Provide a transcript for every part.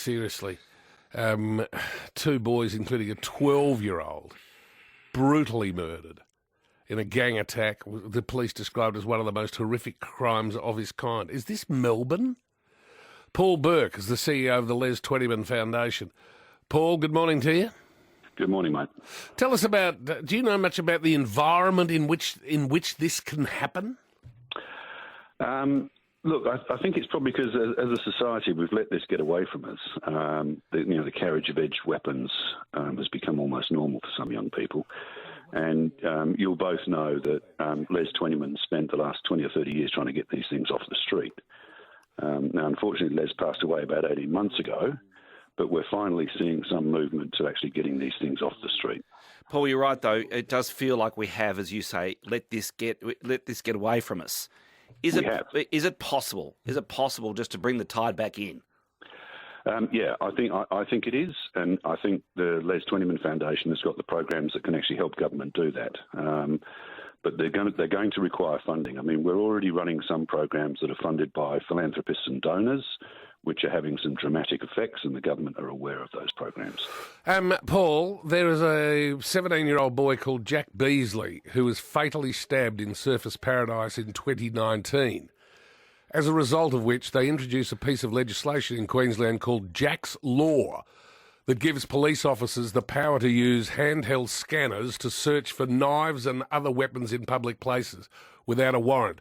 seriously. Two boys, including a 12-year-old, brutally murdered in a gang attack the police described as one of the most horrific crimes of its kind. Is this Melbourne? Paul Burke is the CEO of the Les Twentyman Foundation. Paul, good morning to you. Good morning, mate. Tell us about, do you know much about the environment in which this can happen? Look, I think it's probably because as a society we've let this get away from us. The carriage of edged weapons has become almost normal for some young people. And you'll both know that Les Twentyman spent the last 20 or 30 years trying to get these things off the street. Now, unfortunately, Les passed away about 18 months ago, but we're finally seeing some movement to actually getting these things off the street. Paul, you're right, though. It does feel like we have, as you say, let this get away from us. Is it possible? Is it possible just to bring the tide back in? Yeah, I think it is, and I think the Les Twentyman Foundation has got the programs that can actually help government do that. But they're going to require funding. I mean, we're already running some programs that are funded by philanthropists and donors, which are having some dramatic effects, and the government are aware of those programs. Paul, there is a 17-year-old boy called Jack Beasley who was fatally stabbed in Surfers Paradise in 2019, as a result of which they introduced a piece of legislation in Queensland called Jack's Law that gives police officers the power to use handheld scanners to search for knives and other weapons in public places without a warrant.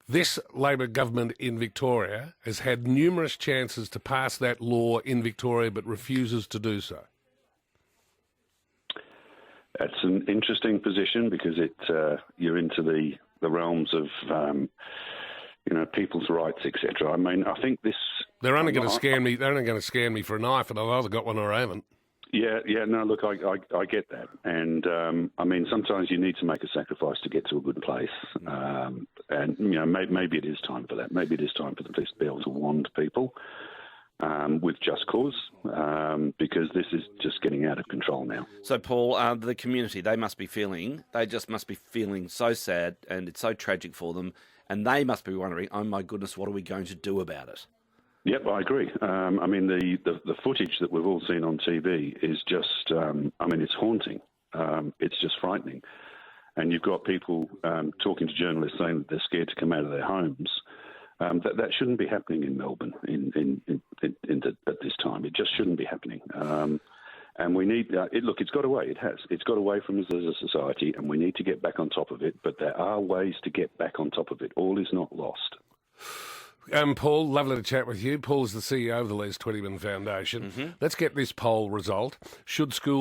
This Labor government in Victoria has had numerous chances to pass that law in Victoria but refuses to do so. That's an interesting position because you're into the realms of people's rights, etc. I mean, I think this... They're only going to scan me. They're only going to scan me for a knife, and I've either got one or I haven't. Yeah. No, look, I get that, and I mean, sometimes you need to make a sacrifice to get to a good place, and maybe it is time for that. Maybe it is time for the police to be able to warn people with just cause, because this is just getting out of control now. So, Paul, the community, they must be feeling so sad, and it's so tragic for them, and they must be wondering, oh my goodness, what are we going to do about it? Yep, I agree. I mean, the footage that we've all seen on TV is just, it's haunting. It's just frightening. And you've got people talking to journalists saying that they're scared to come out of their homes. That shouldn't be happening in Melbourne at this time. It just shouldn't be happening. And we need, it's got away. It has. It's got away from us as a society, and we need to get back on top of it. But there are ways to get back on top of it. All is not lost. Paul, lovely to chat with you. Paul is the CEO of the Les Twentyman Foundation. Let's get this poll result. Should schools